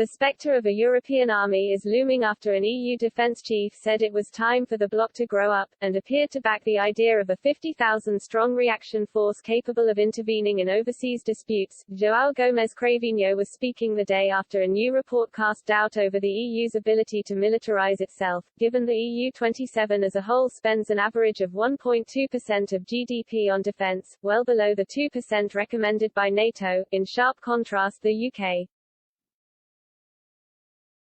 The spectre of a European army is looming after an EU defence chief said it was time for the bloc to grow up, and appeared to back the idea of a 50,000-strong reaction force capable of intervening in overseas disputes. João Gomes Cravinho was speaking the day after a new report cast doubt over the EU's ability to militarize itself, given the EU 27 as a whole spends an average of 1.2% of GDP on defence, well below the 2% recommended by NATO, in sharp contrast the UK.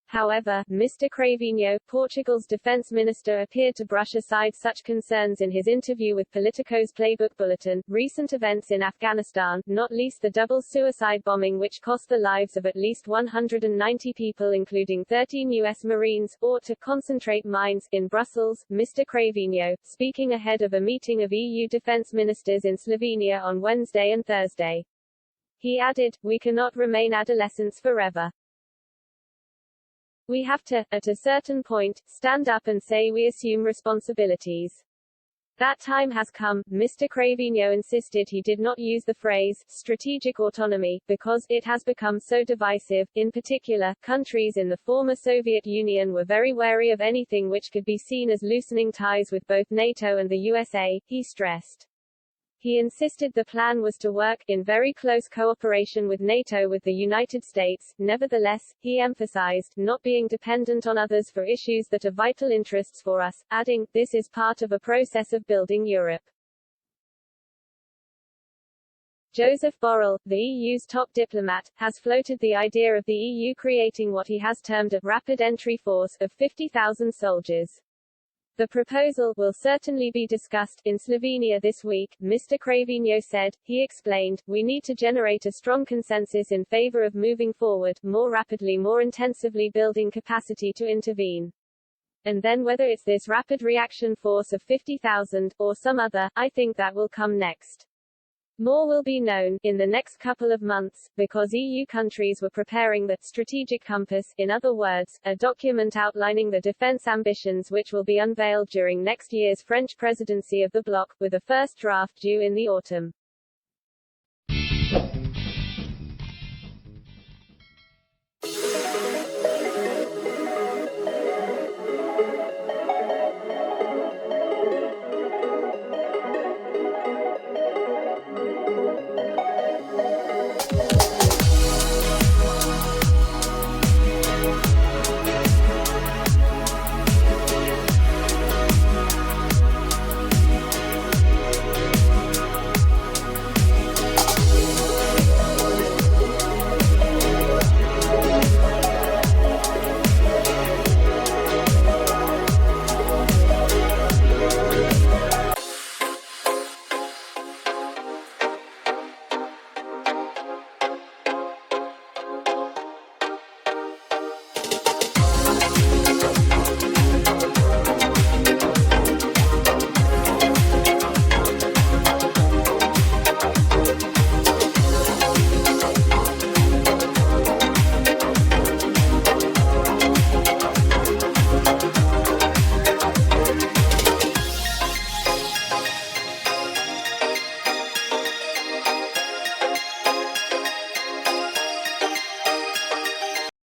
However, Mr. Cravinho, Portugal's defense minister, appeared to brush aside such concerns in his interview with Politico's Playbook Bulletin. Recent events in Afghanistan, not least the double suicide bombing which cost the lives of at least 190 people including 13 U.S. Marines, ought to concentrate minds. In Brussels, Mr. Cravinho, speaking ahead of a meeting of EU defense ministers in Slovenia on Wednesday and Thursday. He added, "We cannot remain adolescents forever. We have to, at a certain point, stand up and say we assume responsibilities. That time has come." Mr. Cravinho insisted he did not use the phrase strategic autonomy, because it has become so divisive. In particular, countries in the former Soviet Union were very wary of anything which could be seen as loosening ties with both NATO and the USA, he stressed. He insisted the plan was to work, in very close cooperation with NATO with the United States. Nevertheless, he emphasized, not being dependent on others for issues that are vital interests for us, adding, "This is part of a process of building Europe." Joseph Borrell, the EU's top diplomat, has floated the idea of the EU creating what he has termed a rapid entry force of 50,000 soldiers. The proposal will certainly be discussed in Slovenia this week, Mr. Cravinho said. He explained, "We need to generate a strong consensus in favor of moving forward, more rapidly, more intensively building capacity to intervene. And then whether it's this rapid reaction force of 50,000, or some other, I think that will come next. More will be known, in the next couple of months, because EU countries were preparing the strategic compass, in other words, a document outlining the defense ambitions which will be unveiled during next year's French presidency of the bloc, with a first draft due in the autumn."